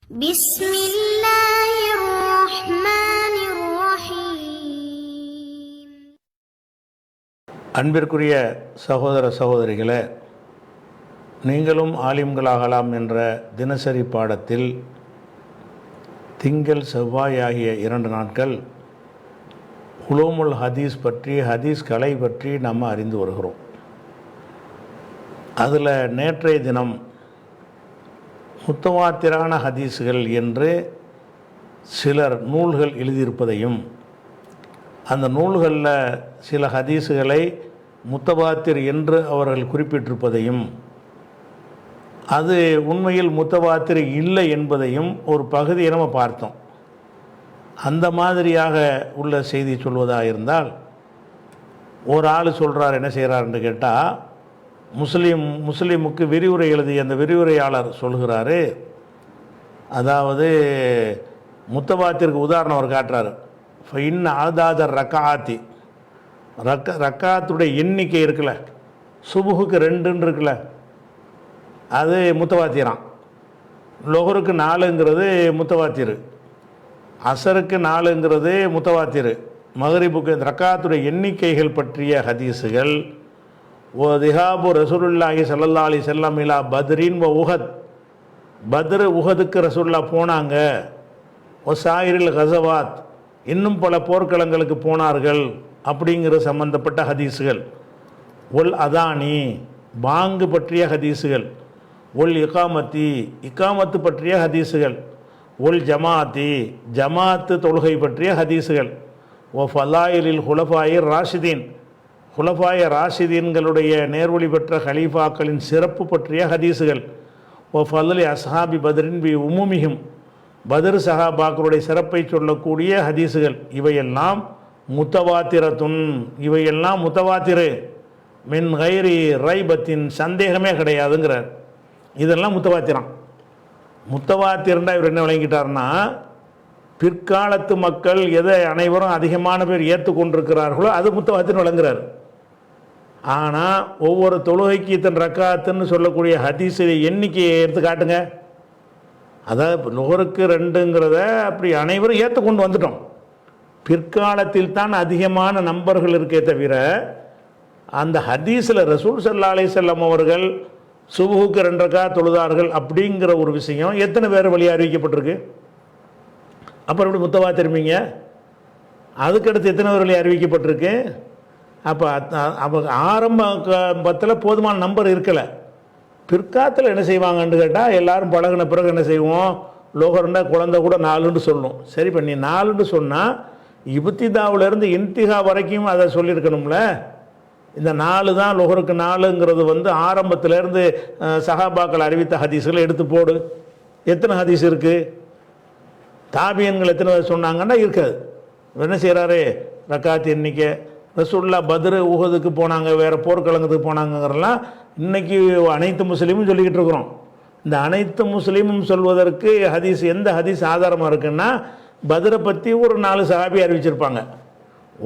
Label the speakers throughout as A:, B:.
A: بسم الله الرحمن الرحيم.
B: அன்பிற்குரிய சகோதர சகோதரிகளே, நீங்களும் ஆலிம்களாகலாம் என்ற தினசரி பாடத்தில் திங்கள் செவ்வாய் ஆகிய 2 நாட்கள் உலூமுல் ஹதீஸ் பற்றி, ஹதீஸ் கலை பற்றி நம்ம அறிந்து வருகிறோம். அதில் நேற்றைய தினம் முத்தவாத்திரான ஹதீஸ்கள் என்று சிலர் நூல்கள் எழுதியிருப்பதையும், அந்த நூல்களில் சில ஹதீஸுகளை முத்தவாத்திர் என்று அவர்கள் குறிப்பிட்டிருப்பதையும், அது உண்மையில் முத்தவாத்திர் இல்லை என்பதையும் ஒரு பகுதியை நம்ம பார்த்தோம். அந்த மாதிரியாக உள்ள செய்தி சொல்வதாக இருந்தால், ஒரு ஆள் சொல்கிறார், என்ன செய்கிறாருன்னு கேட்டால், முஸ்லீமுக்கு விரிவுரை எழுதிய அந்த விரிவுரையாளர் சொல்கிறாரு, அதாவது முத்தவாத்திற்கு உதாரணம் அவர் காட்டுறாரு. இன்ன ஆதாத ரக்காத்தி, ரக்காத்துடைய எண்ணிக்கை இருக்குல்ல, சுபுகுக்கு 2 இருக்குல்ல, அது முத்தவாத்திரான். லொஹருக்கு 4ங்கிறது முத்தவாத்திரு, அசருக்கு 4ங்கிறது முத்தவாத்திரு, மகரிபுக்கு ரக்காத்துடைய எண்ணிக்கைகள் பற்றிய ஹதீஸுகள். ஓ திஹாபு ரசூலுல்லாஹி ஸல்லல்லாஹு அலைஹி வஸல்லம் இலா பத்ரின் வ உஹத், பத்ரு உஹதுக்கு ரசூலுல்லா போனாங்க. ஓ சாயிரில் கஸவாத், இன்னும் பல போர்க்களங்களுக்கு போனார்கள் அப்படிங்கிற சம்பந்தப்பட்ட ஹதீஸுகள். ஒல் அதானி, பாங்கு பற்றிய ஹதீஸுகள். ஒல் இகாமத்தி, இகாமத்து பற்றிய ஹதீஸுகள். ஒல் ஜமாத்தி, ஜமாத்து தொழுகை பற்றிய ஹதீஸுகள். ஓ ஃபலாயிலில் ஹுலஃபாயிர் ராஷிதீன், ஹுலஃபாய ராஷிதீன்களுடைய நேர்வழி பெற்ற ஹலீஃபாக்களின் சிறப்பு பற்றிய ஹதீஸுகள். ஓ ஃபலி அஸ்ஹாபி பத்ரின் பி உமுமிஹும், பத்ர் சஹாபாக்களுடைய சிறப்பை சொல்லக்கூடிய ஹதீஸுகள். இவையெல்லாம் முத்தவாத்திரத்துன், இவையெல்லாம் முத்தவாத்திரு, மின் கைரி ரைபத்தின், சந்தேகமே கிடையாதுங்கிறார். இதெல்லாம் முத்தவாத்திரம். முத்தவாத்திரண்டா இவர் என்ன விளங்கிட்டார்னா, பிற்காலத்து மக்கள் எதை அனைவரும் அதிகமான பேர் ஏற்றுக்கொண்டிருக்கிறார்களோ அது முத்தவாத்திரம் விளங்குறார். ஆனால் ஒவ்வொரு தொழுகைக்கு இத்தனை ரக்காத்துன்னு சொல்லக்கூடிய ஹதீஸ் எண்ணிக்கையை எடுத்து காட்டுங்க. அதாவது நுகருக்கு 2ங்கிறத அப்படி அனைவரும் ஏற்றுக்கொண்டு வந்துட்டோம். பிற்காலத்தில் தான் அதிகமான நம்பர்கள் இருக்கே தவிர, அந்த ஹதீஸில் ரசூல் ஸல்லல்லாஹு அலைஹி வஸல்லம் அவர்கள் சுபுஹுக்கு 2 ரக்காத் தொழுதார்கள் அப்படிங்கிற ஒரு விஷயம் எத்தனை பேர் வழியாக அறிவிக்கப்பட்டிருக்கு? அப்புறம் எப்படி முத்தவாத்திரமீங்க? அதுக்கடுத்து எத்தனை பேர் வழியாக அறிவிக்கப்பட்டிருக்கு? அப்போ ஆரம்பத்தில் போதுமான நம்பர் இருக்கலை. பிற்காலத்தில் என்ன செய்வாங்கன்னு கேட்டால், எல்லாரும் பழகின பிறகு என்ன செய்வோம், லோகர்ண்டா குழந்தை கூட 4ன்னு சொல்லணும். சரி, பண்ணி 4ன்னு சொன்னால் இப்திதாவிலேருந்து இன்திஹா வரைக்கும் அதை சொல்லியிருக்கணும்ல. இந்த 4 தான் லொஹருக்கு 4ங்கிறது ஆரம்பத்திலேருந்து சஹாபாக்கள் அறிவித்த ஹதீஸ்களை எடுத்து போடு. எத்தனை ஹதீஸ் இருக்குது? தாபியன்கள் எத்தனை சொன்னாங்கன்னா இருக்காது. என்ன செய்கிறாரு, ரக்காத் எண்ணிக்கை, ரசூலுல்லாஹ் பத்ரு உஹதுக்கு போனாங்க, வேறு போர்க்களங்கத்துக்கு போனாங்கிறலாம் இன்றைக்கி அனைத்து முஸ்லீமும் சொல்லிக்கிட்டு இருக்கிறோம். இந்த அனைத்து முஸ்லீமும் சொல்வதற்கு ஹதீஸ், எந்த ஹதீஸ் ஆதாரமாக இருக்குன்னா, பத்ரை பற்றி ஒரு 4 சஹாபி அறிவிச்சிருப்பாங்க,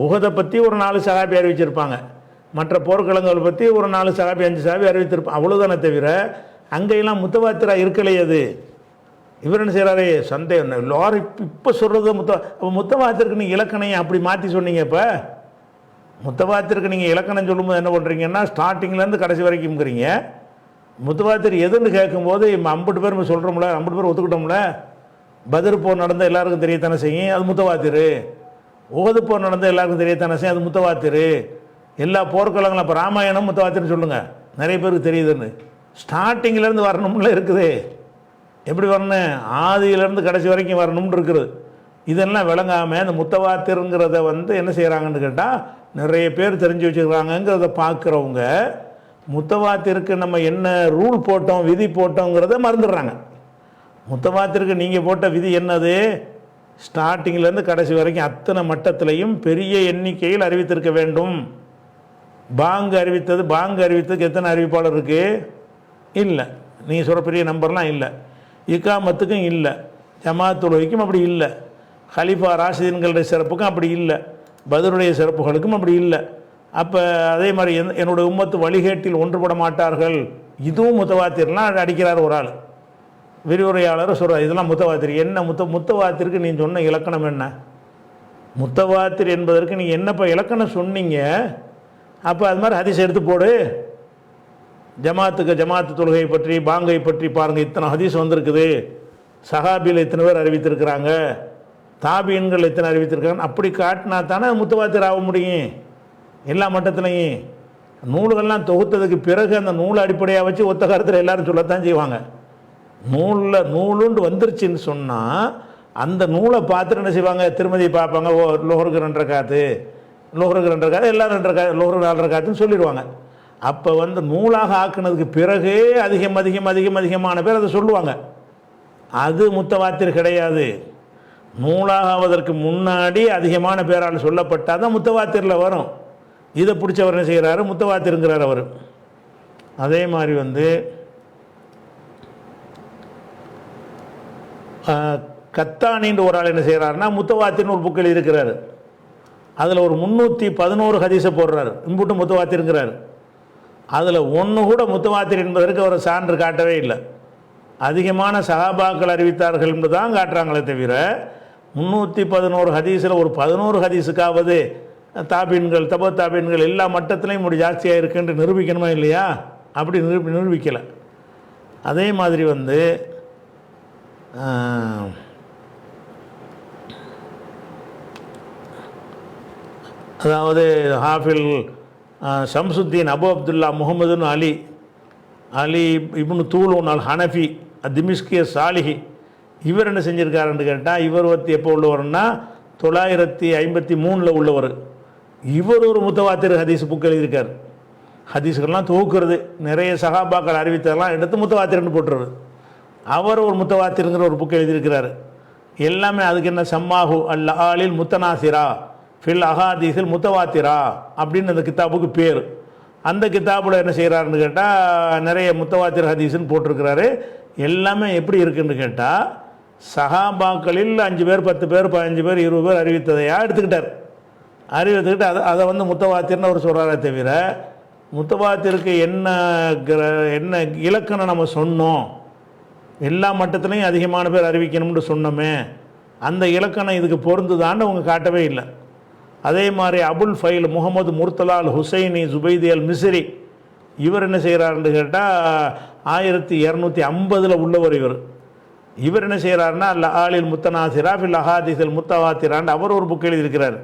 B: உஹதை பற்றி ஒரு 4 சஹாபி அறிவிச்சிருப்பாங்க, மற்ற போர்க்களங்களை பற்றி ஒரு 4 சஹாபி 5 சஹாபி அறிவித்திருப்பாங்க. அவ்வளோதானே தவிர அங்கெல்லாம் முத்தவாத்திரா இருக்கலையே. அது இவர் என்ன செய்கிறாரு, சந்தேகம் எல்லாரும் இப்போ சொல்கிறது முத்தவாத்திற்கு நீங்கள் இலக்கணையை அப்படி மாற்றி சொன்னீங்க. இப்போ முத்தவாத்திற்கு நீங்கள் இலக்கணம் சொல்லும்போது என்ன பண்ணுறீங்கன்னா, ஸ்டார்டிங்லேருந்து கடைசி வரைக்கும்ங்கிறீங்க. முத்தவாத்திர் எதுன்னு கேட்கும்போது 50 பேர் சொல்கிறோம்ல, 50 பேர் ஒத்துக்கிட்டோம்ல. பத்ர் போர் நடந்த எல்லாருக்கும் தெரியத்தானே செய்யும், அது முத்தவாத்திரு. உஹது போர் நடந்த எல்லாருக்கும் தெரியத்தானே செய்யும், அது முத்தவாத்திரு. எல்லா போர்க்களங்களும் இப்போ ராமாயணம் முத்தவாத்திர்னு சொல்லுங்கள், நிறைய பேருக்கு தெரியுதுன்னு. ஸ்டார்டிங்கிலேருந்து வரணும்ல இருக்குது. எப்படி வரணும், ஆதியிலேருந்து கடைசி வரைக்கும் வரணும்னு இருக்குது. இதெல்லாம் விளங்காமல் இந்த முத்தவாத்திருங்கிறத என்ன செய்கிறாங்கன்னு கேட்டால், நிறைய பேர் தெரிஞ்சு வச்சுக்கிறாங்கங்கிறத பார்க்குறவங்க முத்தவாத்திற்கு நம்ம என்ன ரூல் போட்டோம், விதி போட்டோங்கிறத மறந்துடுறாங்க. முத்தவாத்திற்கு நீங்கள் போட்ட விதி என்னது, ஸ்டார்டிங்லேருந்து கடைசி வரைக்கும் அத்தனை மட்டத்திலையும் பெரிய எண்ணிக்கையில் அறிவித்திருக்க வேண்டும். பாங்கு அறிவித்ததுக்கு எத்தனை அறிவிப்பாளர் இருக்குது? இல்லை. நீங்கள் சொல்கிற பெரிய நம்பர்லாம் இல்லை. இகாமத்துக்கும் இல்லை, ஜமாத் தொழுகைக்கும் அப்படி இல்லை, ஹலீஃபா ராஷிதீன்களுடைய சிறப்புக்கும் அப்படி இல்லை, பத்ருடைய சிறப்புகளுக்கும் அப்படி இல்லை. அப்போ அதே மாதிரி என்னுடைய உம்மத்து வழிகேட்டில் ஒன்றுபட மாட்டார்கள், இதுவும் முத்தவாத்திர்லாம் அடிக்கிறார் ஒரு ஆள். விரிவுரையாளர் சொல்கிறார் இதெல்லாம் முத்தவாத்திர். என்ன முத்தவாத்திற்கு நீ சொன்ன இலக்கணம் என்ன? முத்தவாத்திர் என்பதற்கு நீங்கள் என்னப்போ இலக்கணம் சொன்னீங்க? அப்போ அது மாதிரி ஹதீஸ் எடுத்து போடு. ஜமாத்து தொழுகை பற்றி பாங்கை பற்றி பாருங்கள், இத்தனை ஹதீஸ் வந்திருக்குது. சஹாபியில் இத்தனை பேர் அறிவித்திருக்கிறாங்க, தாபீன்கள் எத்தனை அறிவித்திருக்காங்க. அப்படி காட்டினா தானே முத்தவாத்திர் ஆக முடியும். எல்லா மட்டத்திலையும் நூல்கள்லாம் தொகுத்ததுக்கு பிறகு அந்த நூலை அடிப்படையாக வச்சு ஒத்த கருத்தில் எல்லாரும் சொல்லத்தான் செய்வாங்க. நூலுண்டு வந்துருச்சுன்னு சொன்னால் அந்த நூலை பார்த்துட்டு என்ன செய்வாங்க? திருமதி பார்ப்பாங்க. லோஹருக்கு 2 ரக்காத்து, லோஹருக்கு 2 ரக்காத்து, எல்லாம் 2 ரக்காத்து, லோஹருக்கு 4 ரக்காத்துன்னு சொல்லிடுவாங்க. அப்போ நூலாக ஆக்குனதுக்கு பிறகு அதிகமான பேர் அதை சொல்லுவாங்க. அது முத்தவாத்திர் கிடையாது. நூலாக ஆவதற்கு முன்னாடி அதிகமான பேரால் சொல்லப்பட்டால் தான் முத்தவாத்திரில் வரும். இதை பிடிச்சவர் என்ன செய்கிறாரு? முத்தவாத்திருங்கிறார் அவர். அதே மாதிரி கத்தானின்ற ஒரு ஆள் என்ன செய்கிறாருன்னா முத்தவாத்திர்னு ஒரு புக் எழுதியிருக்கிறாரு. அதில் ஒரு 311 ஹதீஸை போடுறாரு. இம்புட்டு முத்தவாத்திருங்கிறார். அதில் ஒன்று கூட முத்தவாத்திர் என்பதற்கு அவர் சான்று காட்டவே இல்லை. அதிகமான சஹாபாக்கள் அறிவித்தார்கள் என்று தான் காட்டுறாங்களே தவிர 311 ஹதீஸில் ஒரு 11 ஹதீஸுக்காவது தாபீன்கள் தாபீன்கள் எல்லா மட்டத்திலையும் இப்படி ஜாஸ்தியாக இருக்குன்னு நிரூபிக்கணுமா இல்லையா? அப்படி நிரூபிக்கலை. அதே மாதிரி அதாவது ஹாஃபில் ஷம்சுத்தீன் அபு அப்துல்லா முகமதுன் அலி இப்னு தூலூன் அல் ஹனஃபி திமிஷ்கிய சாலிஹி இவர் என்ன செஞ்சுருக்காருன்னு கேட்டால், இவர் எப்போ உள்ளவர்னா 953 உள்ளவர். இவர் ஒரு முத்தவாத்திர் ஹதீஸ் புக் எழுதியிருக்கார். ஹதீஸ்கள்லாம் தொகுக்கிறது, நிறைய சஹாபாக்கள் அறிவித்ததெல்லாம் எடுத்து முத்தவாத்திரன்னு போட்டுறது. அவர் ஒரு முத்தவாத்திருங்கிற ஒரு புக் எழுதியிருக்கிறார். எல்லாமே அதுக்கு என்ன சம்மாஹு அல் ஆலில் முத்தனாசிரா ஃபில் அஹாதீஸில் முத்தவாத்திரா அப்படின்னு அந்த கித்தாபுக்கு பேர். அந்த கித்தாபில் என்ன செய்கிறாருன்னு கேட்டால் நிறைய முத்தவாத்திர் ஹதீஸ்ன்னு போட்டிருக்கிறாரு. எல்லாமே எப்படி இருக்குன்னு கேட்டால் சஹாபாக்களில் 5 பேர் 10 பேர் 15 பேர் 20 பேர் அறிவித்ததையா அறிவித்துக்கிட்டு அதை முத்தவாத்திர்னு அவர் சொல்கிறாரே தவிர முத்தவாத்திற்கு என்ன இலக்கணம் நம்ம சொன்னோம், எல்லா மட்டத்திலையும் அதிகமான பேர் அறிவிக்கணும்னு சொன்னோமே, அந்த இலக்கணம் இதுக்கு பொருந்துதான்னு அவங்க காட்டவே இல்லை. அதே மாதிரி அபுல் ஃபைல் முகமது முர்த்தலா அல் ஹுசைனி ஜுபைதி அல் மிஸ்ரி இவர் என்ன செய்கிறாருன்னு கேட்டால் 1250 உள்ளவர். இவர் என்ன செய்கிறாருன்னா அல்ல ஆலில் முத்தனாசிரா ஃபில் அஹாதீஸில் முத்தவாத்திரான்னு அவர் ஒரு புக் எழுதியிருக்கிறார்.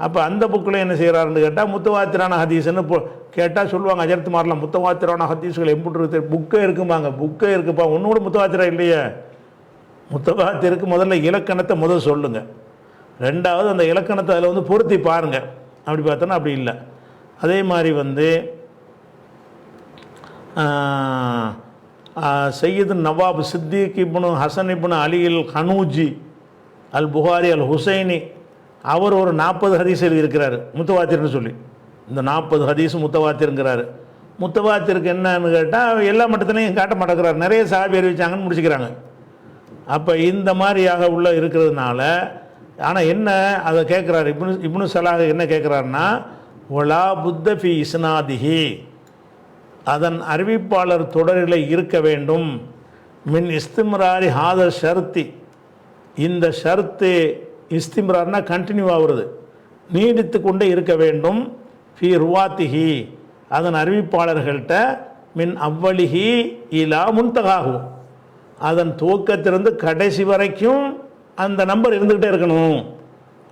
B: அப்போ அந்த புக்கில் என்ன செய்கிறாருன்னு கேட்டால் முத்தவாத்திரான ஹதீஸ்ன்னு கேட்டால் சொல்லுவாங்க, அஜரத்து மாறலாம் முத்தவாத்திரான ஹதீஸ்கள் எம்பிட்டு புக்கே இருக்குமாங்க. புக்கே இருக்குப்பா, ஒன்று முத்தவாத்திரா இல்லையே. முத்தவாத்திற்கு முதல்ல இலக்கணத்தை சொல்லுங்கள், ரெண்டாவது அந்த இலக்கணத்தை அதில் பொருத்தி பாருங்கள். அப்படி பார்த்தோன்னா அப்படி இல்லை. அதே மாதிரி சையது நவாப் சித்திக் இப்னு ஹசன் இப்னு அலில் கனூஜி அல் புகாரி அல் ஹுசைனி அவர் ஒரு 40 ஹதீஸ் எழுதியிருக்கிறார் முத்தவாத்திர்னு சொல்லி. இந்த 40 ஹதீஸ் முத்தவாத்திருங்கிறாரு. முத்தவாத்திற்கு என்னன்னு கேட்டால் எல்லா மட்டத்திலையும் காட்ட மாட்டேங்கிறார், நிறைய சாபி அறிவிச்சாங்கன்னு முடிச்சுக்கிறாங்க. அப்போ இந்த மாதிரியாக உள்ள இருக்கிறதுனால ஆனால் என்ன அதை கேட்குறாரு இப்னு சலாஹ் என்ன கேட்குறாருன்னா ஒலா புத்த ஃபி இஸ்னாதிஹி அதன் அறிவிப்பாளர் தொடரில் இருக்க வேண்டும். மின் இஸ்திம்ராரி ஹாதர் ஷர்த்தி இந்த ஷர்த்து இஸ்திம்ரார்னா கண்டினியூ ஆகுறது, நீடித்து கொண்டே இருக்க வேண்டும். ஃபி ருவாத்திஹி அதன் அறிவிப்பாளர்கள்ட்ட மின் அவ்வளிஹி இலா முன்தகாகும் அதன் துவக்கத்திலிருந்து கடைசி வரைக்கும் அந்த நம்பர் இருந்துக்கிட்டே இருக்கணும்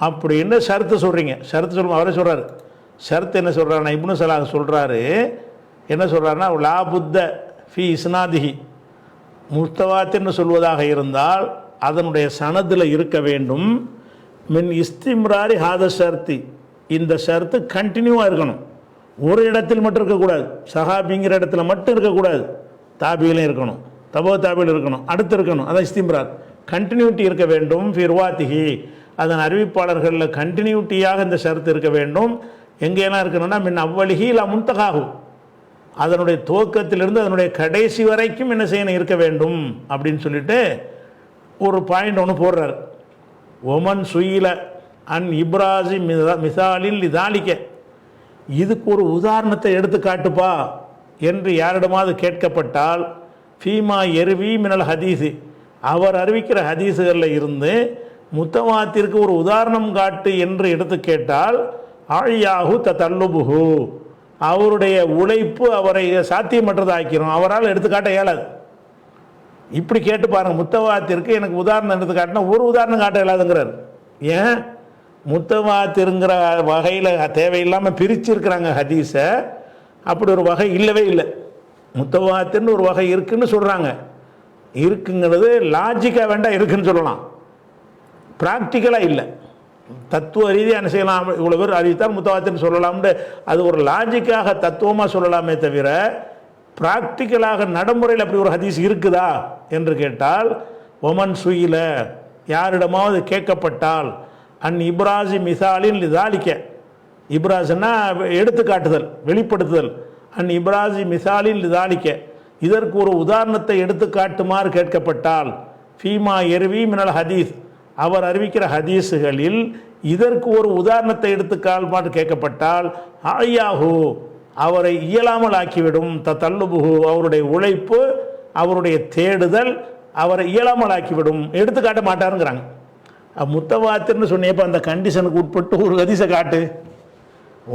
B: அப்படின்னு ஷர்த்து சொல்கிறீங்க. ஷர்த்து சொல்லுவோம், அவரே சொல்கிறார். ஷர்த்து என்ன சொல்கிறாருன்னா இப்னு சலாஹ் சொல்கிறாரு, என்ன சொல்கிறாருன்னா லா புத்த ஃபி இஸ்னாதிஹி முத்தவாத்திர்னு சொல்வதாக இருந்தால் அதனுடைய சனதில் இருக்க வேண்டும். மின் இஸ்திம்ராரி ஹாத ஷர்த்தி இந்த ஷர்த்து கண்டினியூவாக இருக்கணும், ஒரு இடத்தில் மட்டும் இருக்கக்கூடாது. சஹாபிங்கிற இடத்துல மட்டும் இருக்கக்கூடாது, தாபியிலும் இருக்கணும், தாபியில் இருக்கணும், அடுத்து இருக்கணும். அதான் இஸ்திம்ரார், கண்டினியூட்டி இருக்க வேண்டும். ஃபிர்வாத்திஹி அதன் அறிவிப்பாளர்களில் கண்டினியூட்டியாக இந்த ஷர்த்து இருக்க வேண்டும். எங்கேயெல்லாம் இருக்கணும்னா மின் அவ்வளிஹி லா முன்தகாகும் அதனுடைய துவக்கத்திலிருந்து அதனுடைய கடைசி வரைக்கும் என்ன செய்யணும் இருக்க வேண்டும் அப்படின்னு சொல்லிட்டு ஒரு பாயிண்ட் ஒன்று போடுறார். ஒமன் சுயில அன் இப்ராசி மிசாலில் இதாலிக்க இதுக்கு ஒரு உதாரணத்தை எடுத்து காட்டுப்பா என்று யாரிடமாவது கேட்கப்பட்டால் ஃபீமா எருவி மினல் ஹதீஸு, அவர் அறிவிக்கிற ஹதீஸுகளில் இருந்து முத்தவாத்திற்கு ஒரு உதாரணம் காட்டு என்று எடுத்து கேட்டால் ஆழியாகு தல்லுபுகு, அவருடைய உழைப்பு அவரை சாத்தியமற்றதாக்கிறோம், அவரால் எடுத்துக்காட்ட இயலாது. இப்படி கேட்டு பாருங்கள், முத்தவாத்திற்கு எனக்கு உதாரணம் எடுத்து காட்டினா ஒரு உதாரணம் காட்ட இயலாதுங்கிறார். ஏன்? முத்தவாத்திருங்கிற வகையில் தேவையில்லாமல் பிரிச்சிருக்கிறாங்க ஹதீஸை. அப்படி ஒரு வகை இல்லவே இல்லை. முத்தவாத்தின்னு ஒரு வகை இருக்குன்னு சொல்கிறாங்க. இருக்குங்கிறது லாஜிக்காக வேண்டாம், இருக்குன்னு சொல்லலாம், ப்ராக்டிக்கலாக இல்லை. தத்துவ ரீதியாக என்ன செய்யலாம், இவ்வளோ பேர் அறிவித்தால் முத்தவாத்தின்னு சொல்லலாம்னு அது ஒரு லாஜிக்காக தத்துவமாக சொல்லலாமே தவிர ப்ராக்டிக்கலாக நடைமுறையில் அப்படி ஒரு ஹதீஸ் இருக்குதா என்று கேட்டால், ஒமன் சுயில, யாரிடமாவது கேட்கப்பட்டால், இப்ராசி மிசாலின் லிதாலிக்க, இப்ராஸ்னா எடுத்துக்காட்டுதல், வெளிப்படுத்துதல், இப்ராசி மிசாலின் லிதாலிக்க, இதற்கு ஒரு உதாரணத்தை எடுத்து காட்டுமாறு கேட்கப்பட்டால், ஃபீமா எருவி மினல் ஹதீஸ், அவர் அறிவிக்கிற ஹதீஸுகளில் இதற்கு ஒரு உதாரணத்தை எடுத்து கால்மாறு கேட்கப்பட்டால், ஆயாஹு, அவரை இயலாமல் ஆக்கிவிடும், தல்லுபுகு, அவருடைய உழைப்பு, அவருடைய தேடுதல் அவரை இயலாமல் ஆக்கிவிடும், எடுத்துக்காட்ட மாட்டாருங்கிறாங்க. முத்தவாத்திர்னு சொன்னேப்போ அந்த கண்டிஷனுக்கு உட்பட்டு ஒரு ஹதீஸை காட்டு,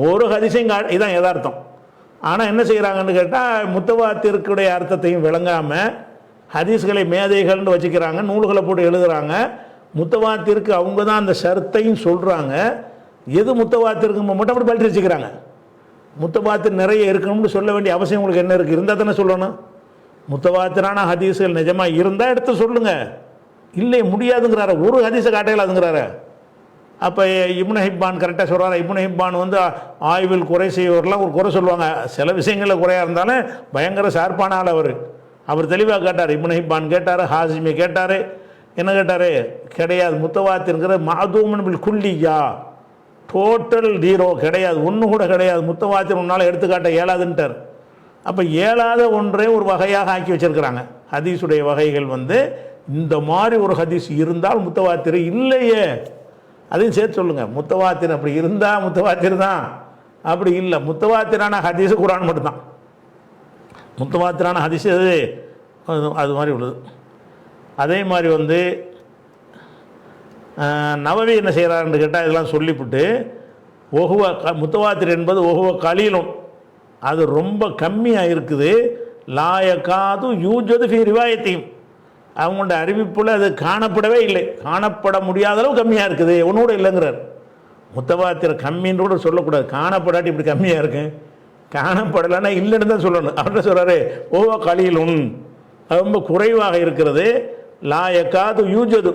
B: ஒரு ஹதீஸையும் காட்டு, இதுதான் யதார்த்தம். ஆனால் என்ன செய்கிறாங்கன்னு கேட்டால், முத்தவாத்திற்குடைய அர்த்தத்தையும் விளங்காமல் ஹதீஸ்களை மேதைகள்னு வச்சுக்கிறாங்க, நூல்களை போட்டு எழுதுகிறாங்க. முத்தவாத்திற்கு அவங்க தான் அந்த ஷர்த்தையும் சொல்கிறாங்க. எது முத்தவாத்திற்கு மட்டும் அப்படி பழட்டி வச்சுக்கிறாங்க. முத்தவாத்திர் நிறைய இருக்கணும்னு சொல்ல வேண்டிய அவசியம் உங்களுக்கு என்ன இருக்குது? இருந்தால் தானே சொல்லணும். முத்தவாத்திரான ஹதீஸ்கள் நிஜமாக இருந்தால் எடுத்து சொல்லுங்கள். இல்லை முடியாதுங்கிறார, ஒரு ஹதீஸை காட்டையிலாதுங்கிறாரு. அப்போ இப்னு ஹிப்பான் கரெக்டாக சொல்கிறாரு. இப்னு ஹிப்பான் ஆய்வில் குறை செய்வவர்கள்லாம் ஒரு குறை சொல்லுவாங்க, சில விஷயங்களில் குறையாக இருந்தாலும் பயங்கர ஷார்ப்பான ஆள் அவர். அவர் தெளிவாக கேட்டார். இப்னு ஹிப்பான் கேட்டார், ஹாசிமி கேட்டார். என்ன கேட்டார்? கிடையாது, முத்தவாத்திருங்கிற மாதூமன் பில் குல்லியா, டோட்டல் ஜீரோ, கிடையாது, ஒன்று கூட கிடையாது, முத்தவாத்திர் ஒன்றால் எடுத்துக்காட்ட இயலாதுன்ட்டார். அப்போ இயலாத ஒன்றே ஒரு வகையாக ஆக்கி வச்சிருக்கிறாங்க. ஹதீஸுடைய வகைகள் இந்த மாதிரி ஒரு ஹதீஸ் இருந்தால் முத்தவாத்திர் இல்லையே, அதையும் சேர்த்து சொல்லுங்கள். முத்தவாத்திர் அப்படி இருந்தால் முத்தவாத்திர் தான், அப்படி இல்லை. முத்தவாத்திரான ஹதீஸு குரான் மட்டும்தான். முத்தவாத்திரான ஹதீஸ் அது மாதிரி உள்ளது. அதே மாதிரி நவவி என்ன செய்கிறாருன்னு கேட்டால், இதெல்லாம் சொல்லிவிட்டு ஒஹுவ முத்தவாத்திர் என்பது ஒஹுவ கலீலும், அது ரொம்ப கம்மியாக இருக்குது. லாயக்காது யூஜது ஃபி ரிவாயத்தையும், அவங்களோட அறிவிப்பில் அது காணப்படவே இல்லை, காணப்பட முடியாத அளவு கம்மியாக இருக்குது, ஒன்று கூட இல்லைங்கிறார். முத்தவாத்திர கம்மின்னு கூட சொல்லக்கூடாது, காணப்படாட்டி இப்படி கம்மியாக இருக்கு, காணப்படலைன்னா இல்லைன்னு தான் சொல்லணும். அவர்கிட்ட சொல்கிறாரு ஓவா கலீலும், அது ரொம்ப குறைவாக இருக்கிறது. லாயக்காது யூஜது,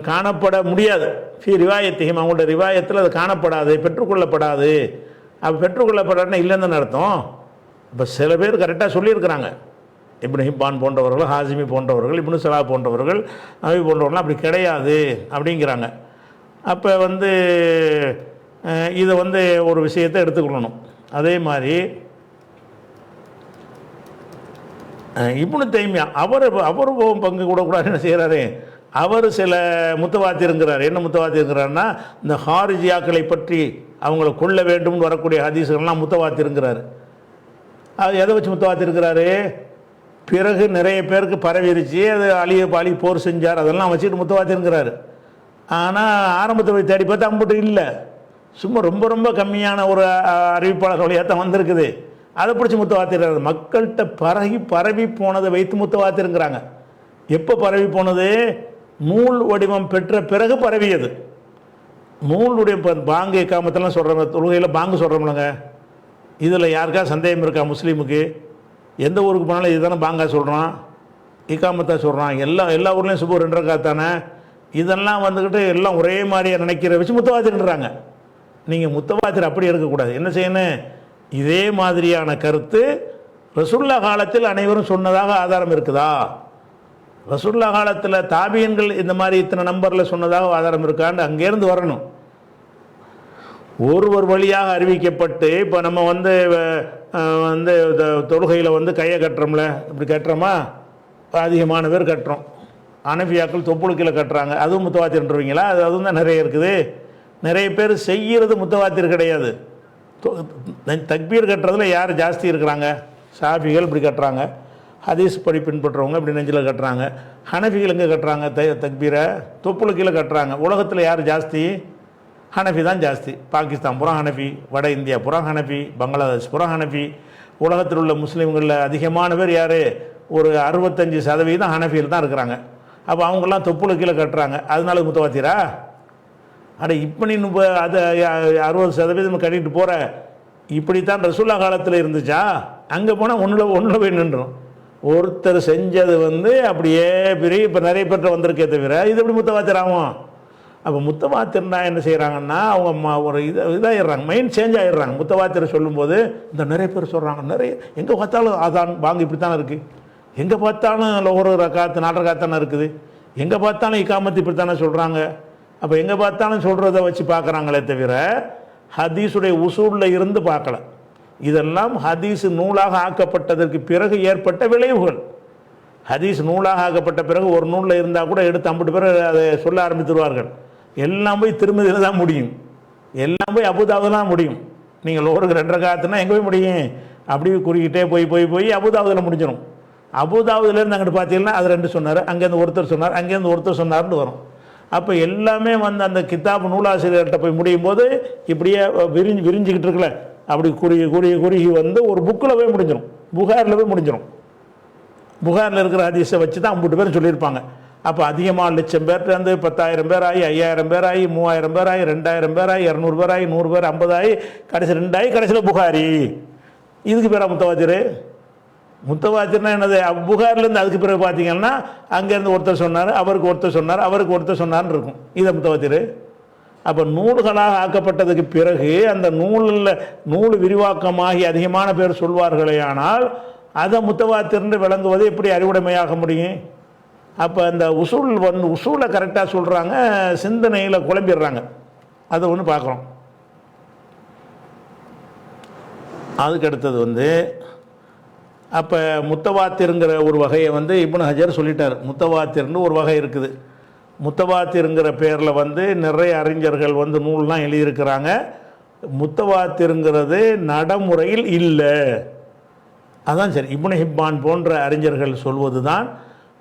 B: காணப்பட முடியாது. ஃபி ரிவாயத்தையும், அவங்களோட ரிவாயத்தில் அது காணப்படாது, பெற்றுக்கொள்ளப்படாது. அப்போ பெற்றுக்கொள்ளப்படாதுன்னா இல்லைன்னு அர்த்தம். இப்போ சில பேர் கரெக்டாக சொல்லியிருக்கிறாங்க. இப்னு ஹிப்பான் போன்றவர்கள், ஹாசிமி போன்றவர்கள், இப்னு சலா போன்றவர்கள், நவி போன்றவர்கள்லாம் அப்படி கிடையாது அப்படிங்கிறாங்க. அப்போ இதை ஒரு விஷயத்தை எடுத்துக்கொள்ளணும். அதே மாதிரி இப்னு தைமியா அவர் பங்கு கூடக்கூடாது என்ன செய்கிறாரு, அவர் சில முத்தவாத்திருங்கிறார். என்ன முத்தவாத்திருக்கிறாருன்னா, இந்த ஹாரிஜியாக்களை பற்றி அவங்கள கொல்ல வேண்டும்னு வரக்கூடிய ஹதீஸ்கள்லாம் முத்தவாத்திருங்கிறார். அது எதை வச்சு முத்தவாத்திருக்கிறாரு? பிறகு நிறைய பேருக்கு பரவிருச்சு, அது அலி போர் செஞ்சார், அதெல்லாம் வச்சுட்டு முத்தவாத்திருங்கிறாரு. ஆனால் ஆரம்பத்தை போய் தேடி பார்த்தா அம்புட்டு இல்லை, சும்மா ரொம்ப ரொம்ப கம்மியான ஒரு அறிவிப்பாளர் வழியாக தான் வந்திருக்குது. அதை பிடிச்சி முத்தவாத்திருக்கிறாரு. மக்கள்கிட்ட பரவி போனதை வைத்து முத்தவாத்திருங்கிறாங்க. எப்போ பரவி போனது? நூல் வடிவம் பெற்ற பிறகு பரவியது. நூலுடைய பாங்கு இக்காமத்தெல்லாம் சொல்கிறோம், தொழுகையில் பாங்கு சொல்கிறோம்லங்க, இதில் யாருக்கா சந்தேகம் இருக்கா? முஸ்லீமுக்கு எந்த ஊருக்கு போனாலும் இதுதானே பாங்கா சொல்கிறான், இக்காமத்தா சொல்கிறான். எல்லா ஊர்லேயும் சுப 2 ரக்காத் தானே. இதெல்லாம் எல்லாம் ஒரே மாதிரியாக நினைக்கிற வச்சு முத்தவாத்திருன்றாங்க. நீங்கள் முத்தவாத்திர அப்படி இருக்கக்கூடாது. என்ன செய்யணும்? இதே மாதிரியான கருத்து ரசூலுல்லாஹ் காலத்தில் அனைவரும் சொன்னதாக ஆதாரம் இருக்குதா? ரசூலுல்லாஹ் காலத்தில் தாபியன்கள் இந்த மாதிரி இத்தனை நம்பரில் சொன்னதாக ஆதாரம் இருக்கான்னு அங்கேருந்து வரணும். ஒருவர் வழியாக அறிவிக்கப்பட்டு, இப்போ நம்ம தொழுகையில் கையை கட்டுறோம்ல, இப்படி கட்டுறோமா? அதிகமான பேர் கட்டுறோம். அனபியாக்கள் தொப்புளுக்கில் கட்டுறாங்க, அதுவும் முத்தவாத்திருன்றீங்களா? அதுவும் தான் நிறைய இருக்குது. நிறைய பேர் செய்கிறது முத்தவாத்திர் கிடையாது. தக்பீர் கட்டுறதுல யார் ஜாஸ்தி இருக்கிறாங்க? ஷாஃபிகள் இப்படி கட்டுறாங்க, ஹதீஸ் படி பின்பற்றுறவங்க இப்படி நெஞ்சில் கட்டுறாங்க. ஹனஃபிகள் எங்கே கட்டுறாங்க? தக்பீரை தொப்புளு கீழே கட்டுறாங்க. உலகத்தில் யார் ஜாஸ்தி? ஹனஃபி தான் ஜாஸ்தி. பாகிஸ்தான் புறம் ஹனஃபி, வட இந்தியா புறம் ஹனஃபி, பங்களாதேஷ் புறம் ஹனஃபி. உலகத்தில் உள்ள முஸ்லீம்களில் அதிகமான பேர் யார்? ஒரு 65% ஹனஃபியில் தான் இருக்கிறாங்க. அப்போ அவங்கெல்லாம் தொப்புளு கீழே கட்டுறாங்க, அதனால முத்தவாத்திரா? அட இப்போ நீ அதை 60% கட்டிட்டு போகிற. இப்படித்தான் ரசூல்லா காலத்தில் இருந்துச்சா? அங்கே போனால் ஒன்றில் போய் நின்றோம். ஒருத்தர் செஞ்சது அப்படியே பெரிய இப்போ நிறைய பேர்கிட்ட வந்திருக்கே தவிர இது எப்படி முத்தவாத்திராகும்? அப்போ முத்தவாத்திரனா என்ன செய்கிறாங்கன்னா அவங்க ஒரு இதாகிடுறாங்க, மைண்ட் சேஞ்ச் ஆகிடுறாங்க. முத்தவாத்திர சொல்லும்போது இந்த நிறைய பேர் சொல்கிறாங்க, நிறைய எங்கே பார்த்தாலும் அதான் வாங்க இப்படி தானே இருக்குது, எங்கே பார்த்தாலும் ஒரு ரக்காத்து 4 ரக்காத்தானே இருக்குது, எங்கே பார்த்தாலும் இக்காமத்து இப்படி தானே சொல்கிறாங்க. அப்போ எங்கே பார்த்தாலும் சொல்கிறத வச்சு பார்க்குறாங்களே தவிர ஹதீஸுடைய உசூலில் இருந்து பார்க்கல. இதெல்லாம் ஹதீஸ் நூலாக ஆக்கப்பட்டதற்கு பிறகு ஏற்பட்ட விளைவுகள். ஹதீஸ் நூலாக ஆக்கப்பட்ட பிறகு ஒரு நூலில் இருந்தால் கூட எடுத்து 50 பேர் அதை சொல்ல ஆரம்பித்துருவார்கள். எல்லாம் போய் திருமதியில் தான் முடியும், எல்லாம் போய் அபுதாபில் தான் முடியும். நீங்கள் லோருக்கு 2 ரக்காத்துனா எங்கே போய் முடியும்? அப்படியே குறிக்கிட்டே போய் அபுதாபில் முடிஞ்சிடும். அபுதாபிலேருந்து அங்கிட்டு பார்த்தீங்கன்னா அது 2 சொன்னார், அங்கேருந்து ஒருத்தர் சொன்னார், அங்கேருந்து ஒருத்தர் சொன்னார்னு வரும். அப்போ எல்லாமே அந்த கிதாப் நூலாசிரியர்கிட்ட போய் முடியும் போது இப்படியே விரிஞ்சிக்கிட்டு இருக்குல்ல, அப்படி குறுகி ஒரு புக்கில் போய் முடிஞ்சிடும், புகாரில் போய் முடிஞ்சிடும். புகாரில் இருக்கிற ஹதீஸை வச்சு தான் 50 பேர் சொல்லியிருப்பாங்க. அப்போ அதிகமாக 1,00,000 பேர்லேருந்து 10,000 பேர் ஆகி 5,000 பேர் ஆகி 3,000 பேர் ஆகி 2,000 பேர் ஆகி 200 பேர் ஆகி 100 பேர் 50 ஆகி கடைசி 2 ஆகி கடைசியில் புகாரி. இதுக்கு பேரா முத்தவாத்திரு? முத்தவாத்திர்னா என்னது? புகார்லேருந்து அதுக்கு பிறகு பார்த்தீங்கன்னா அங்கேருந்து ஒருத்தர் சொன்னார், அவருக்கு ஒருத்தர் சொன்னார், அவருக்கு ஒருத்தர் சொன்னார்னு இருக்கும். இதை முத்தவாத்திரு. அப்போ நூல்களாக ஆக்கப்பட்டதுக்கு பிறகு அந்த நூல் விரிவாக்கமாகி அதிகமான பேர் சொல்வார்களே, ஆனால் அதை முத்தவாத்திர்னு விளங்குவது எப்படி அறிவுடைமையாக முடியும்? அப்போ அந்த உசூலை கரெக்டாக சொல்கிறாங்க, சிந்தனையில் குழம்பிடுறாங்க. அதை ஒன்று பார்க்குறோம். அதுக்கு அடுத்தது அப்போ முத்தவாத்திருங்கிற ஒரு வகையை இப்னு ஹஜர் சொல்லிட்டார். முத்தவாத்திர்னு ஒரு வகை இருக்குது. முத்தவாத்திருங்கிற பேரில் நிறைய அறிஞர்கள் நூல்லாம் எழுதியிருக்கிறாங்க. முத்தவாத்திருங்கிறது நடைமுறையில் இல்லை, அதான் சரி. இப்னு ஹிப்பான் போன்ற அறிஞர்கள் சொல்வது தான்,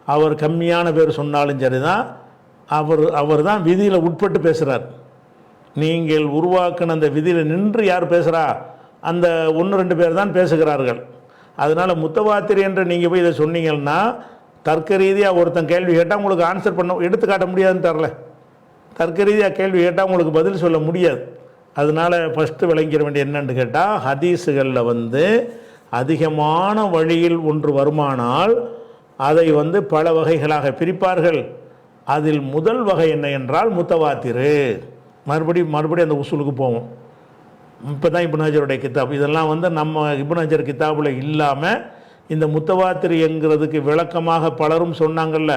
B: அவர் கம்மியான பேர் சொன்னாலும் சரி தான், அவர் தான் விதியில் உட்பட்டு பேசுகிறார். நீங்கள் உருவாக்கின அந்த விதியில் நின்று யார் பேசுகிறா? அந்த 1-2 பேர் தான் பேசுகிறார்கள். அதனால் முத்தவாத்திர் என்று நீங்கள் போய் இதை சொன்னீங்கன்னா தர்க்க ரீதியாக ஒருத்தன் கேள்வி கேட்டால் உங்களுக்கு ஆன்சர் பண்ண எடுத்துக்காட்ட முடியாதுன்னு தரல. தர்க்க ரீதியாக கேள்வி கேட்டால் உங்களுக்கு பதில் சொல்ல முடியாது. அதனால் ஃபஸ்ட்டு விளங்கிட வேண்டிய என்னன்னு கேட்டால், ஹதீஸுகளில் அதிகமான வழியில் ஒன்று வருமானால் அதை பல வகைகளாக பிரிப்பார்கள். அதில் முதல் வகை என்ன என்றால் முத்தவாத்திரு. மறுபடியும் அந்த உசூலுக்கு போவோம். இப்போ தான் இப்னு ஹஜருடைய கிதாப் இதெல்லாம் நம்ம இப்னு ஹஜர் கிதாபில் இல்லாமல் இந்த முத்தவாத்திர் என்கிறதுக்கு விளக்கமாக பலரும் சொன்னாங்கல்ல,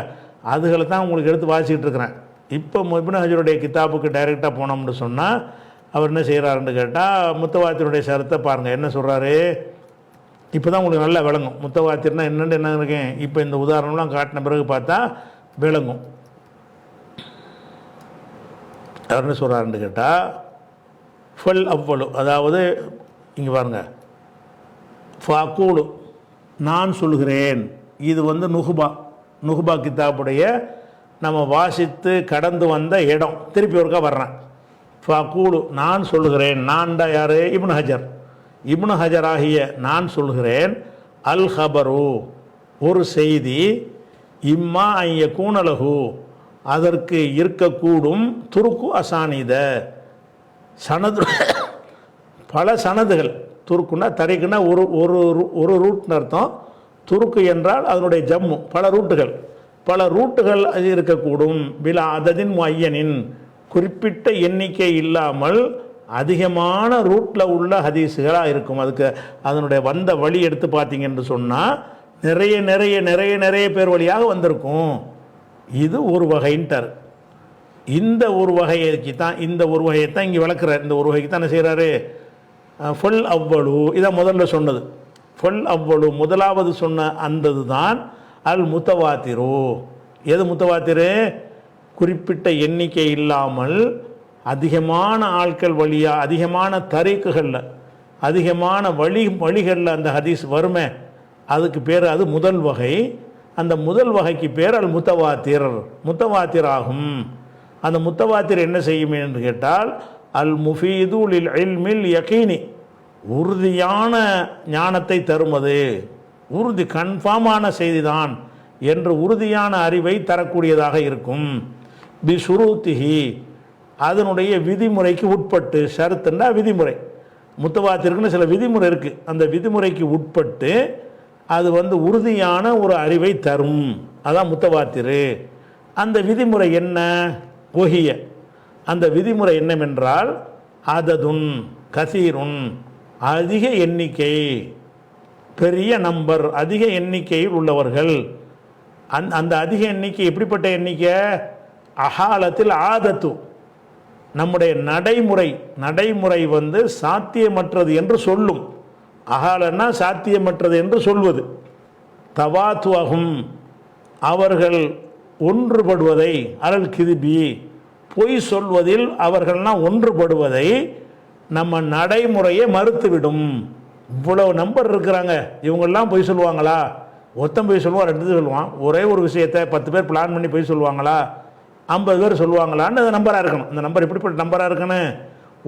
B: அதுகளை தான் உங்களுக்கு எடுத்து வாசிக்கிட்டு இருக்கிறேன். இப்போ இப்னு ஹஜருடைய கிதாபுக்கு டைரெக்டாக போனோம்னு சொன்னால் அவர் என்ன செய்கிறாருன்னு கேட்டால், முத்தவாத்தினுடைய சரத்தை பாருங்கள் என்ன சொல்கிறாரு. இப்போ தான் உங்களுக்கு நல்லா விளங்கும் முத்தவாத்திர்னா என்னென்னு என்ன இருக்கேன். இப்போ இந்த உதாரணம்லாம் காட்டின பிறகு பார்த்தா விளங்கும். அவர் என்ன சொல்கிறாருன்னு கேட்டால், ஃபல் அவ்வளு, அதாவது இங்கே பாருங்கள், ஃபாக்கூலு நான் சொல்கிறேன். இது நுகுபா கிதாபுடைய நம்ம வாசித்து கடந்து வந்த இடம். திருப்பி ஒருக்கா வர்றேன். ஃபாக்கூலு நான் சொல்கிறேன். நான்டா யார்? இப்னு ஹஜர். இப்னு ஹஜர் ஆகிய நான் சொல்கிறேன். அல் ஹபரு ஒரு செய்தி, இம்மா ஐய கூனலகு அதற்கு இருக்கக்கூடும், துருக்கு அசானித சனது பல சனதுகள். துருக்குன்னா தரிக்குன்னா ஒரு ரூட்னு அர்த்தம். துருக்கு என்றால் அதனுடைய ஜம்மு, பல ரூட்டுகள் இருக்கக்கூடும். பிலா அததின் ஐயனின் குறிப்பிட்ட எண்ணிக்கை இல்லாமல் அதிகமான ரூட்டில் உள்ள ஹதீஸுகளாக இருக்கும். அதுக்கு அதனுடைய வந்த வழி எடுத்து பார்த்தீங்கன்னு சொன்னால் நிறைய நிறைய நிறைய நிறைய பேர் வழியாக வந்திருக்கும். இது ஒரு வகைன்ட்டார். இந்த ஒரு வகைக்கு தான் இங்கே விளக்குறார். இந்த ஒரு வகைக்கு தான் என்ன செய்கிறாரு? ஃபுல் அவ்வளு இதான் முதல்ல சொன்னது. ஃபுல் அவ்வளு முதலாவது சொன்ன அந்தது தான் அல் முத்தவாத்திரு. எது முத்தவாத்திரு? குறிப்பிட்ட எண்ணிக்கை இல்லாமல் அதிகமான ஆட்கள் வழியாக, அதிகமான தரீக்குகளில், அதிகமான வழிகளில் அந்த ஹதீஸ் வருமே, அதுக்கு பேர், அது முதல் வகை. அந்த முதல் வகைக்கு பேர் அல் முத்தவாத்திர், முத்தவாத்திர் ஆகும். அந்த முத்தவாத்திர் என்ன செய்யும் என்று கேட்டால், அல் முஃபீது லில் இல்மில் யகீனி, உறுதியான ஞானத்தை தருமது, உறுதி கன்ஃபார்மான செய்திதான் என்று உறுதியான அறிவை தரக்கூடியதாக இருக்கும். பி சுரூத்திஹி, அதனுடைய விதிமுறைக்கு உட்பட்டு, ஷரத்துன்னா விதிமுறை, முத்தவாத்திற்குன்னு சில விதிமுறை இருக்குது, அந்த விதிமுறைக்கு உட்பட்டு அது உறுதியான ஒரு அறிவை தரும். அதான் முத்தவாத்திரு. அந்த விதிமுறை என்ன? ஒஹிய, அந்த விதிமுறை என்னவென்றால், அததுன் கசீருன், அதிக எண்ணிக்கை, பெரிய நம்பர், அதிக எண்ணிக்கையில் உள்ளவர்கள். அந்த அதிக எண்ணிக்கை எப்படிப்பட்ட எண்ணிக்கை? அகாலத்தில் ஆதத்து, நம்முடைய நடைமுறை சாத்தியமற்றது என்று சொல்லும். அகாலன்னா சாத்தியமற்றது என்று சொல்வது. தவாத்துவகும், அவர்கள் ஒன்றுபடுவதை, அலல் கிதிபி, பொய் சொல்வதில் அவர்கள்லாம் ஒன்றுபடுவதை நம்ம நடைமுறையை மறுத்துவிடும். இவ்வளவு நம்பர் இருக்கிறாங்க, இவங்கெல்லாம் பொய் சொல்லுவாங்களா? ஒருத்தன் பொய் சொல்லுவான், 2 சொல்லுவான். ஒரே ஒரு விஷயத்தை 10 பேர் பிளான் பண்ணி பொய் சொல்லுவாங்களா? 50 பேர் சொல்லுவாங்களான்னு அது நம்பராக இருக்கணும். அந்த நம்பர் எப்படிப்பட்ட நம்பராக இருக்கணும்?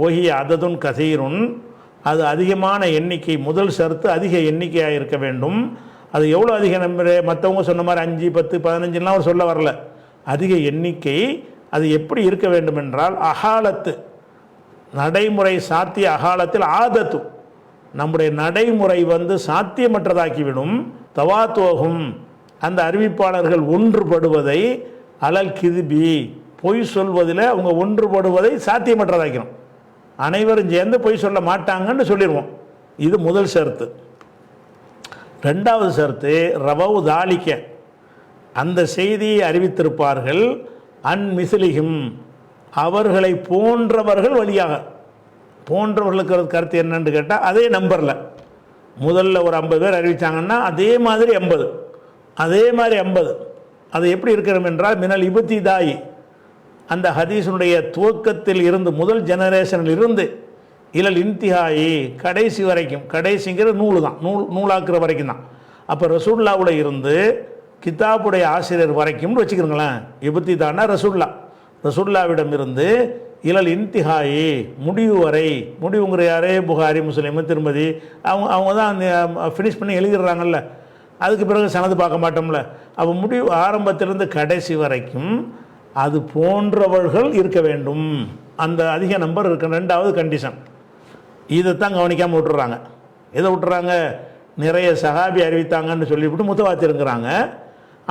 B: ஒஹி அததுன் கசீருன், அது அதிகமான எண்ணிக்கை. முதல் ஷரத்து அதிக எண்ணிக்கையாக இருக்க வேண்டும். அது எவ்வளோ அதிக நம்பர்? மற்றவங்க சொன்ன மாதிரி 5, 10, 15லாம் அவர் சொல்ல வரல. அதிக எண்ணிக்கை. அது எப்படி இருக்க வேண்டும் என்றால், அகாலத்து, நடைமுறை சாத்திய, அகாலத்தில் ஆதத்து, நம்முடைய நடைமுறை சாத்தியமற்றதாக்கிவிடும். தவாத்துவகும், அந்த அறிவிப்பாளர்கள் ஒன்றுபடுவதை, அலல் கிதிபி, பொய் சொல்வதில் அவங்க ஒன்றுபடுவதை சாத்தியமற்றதாக்கிறோம். அனைவரும் சேர்ந்து பொய் சொல்ல மாட்டாங்கன்னு சொல்லிடுவோம். இது முதல் ஷரத்து. 2வது ஷரத்து, ரவவு தாலிக்க, அந்த செய்தியை அறிவித்திருப்பார்கள், அன் மிஸ்லிஹிம், அவர்களை போன்றவர்கள் வழியாக. போன்றவர்களுக்கு கருத்து என்னன்னு கேட்டால், அதே நம்பரில் முதல்ல ஒரு 50 பேர் அறிவித்தாங்கன்னா அதே மாதிரி 50, அதே மாதிரி 50. அது எப்படி இருக்கிறோம் என்றால், மினல் இபுத்திதாயி, அந்த ஹதீஸுடைய துவக்கத்தில் இருந்து, முதல் ஜெனரேஷனில் இருந்து, இலல் இன்திஹாயி, கடைசி வரைக்கும், கடைசிங்கிற நூல் தான், நூலாக்குற வரைக்கும் தான். அப்போ ரசூல்லாவோட இருந்து கிதாபுடைய ஆசிரியர் வரைக்கும்னு வச்சுக்கிறோங்களேன். இபுத்திதானா ரசூல்லாவிடம் இருந்து இலல் இன்திஹாயி, முடிவு வரை. முடிவுங்கிற யாரே? புகாரி, முஸ்லிம், திருமதி, அவங்க தான் ஃபினிஷ் பண்ணி எழுதிடுறாங்கல்ல. அதுக்கு பிறகு சனது பார்க்க மாட்டோம்ல. அப்போ முடிவு ஆரம்பத்திலிருந்து கடைசி வரைக்கும் அது போன்றவர்கள் இருக்க வேண்டும். அந்த அதிக நம்பர் இருக்க. 2வது கண்டிஷன். இதைத்தான் கவனிக்காமல் விட்டுறாங்க. எதை விட்டுறாங்க? நிறைய சஹாபி அறிவித்தாங்கன்னு சொல்லிவிட்டு முத்தவாத்திருங்கிறாங்க.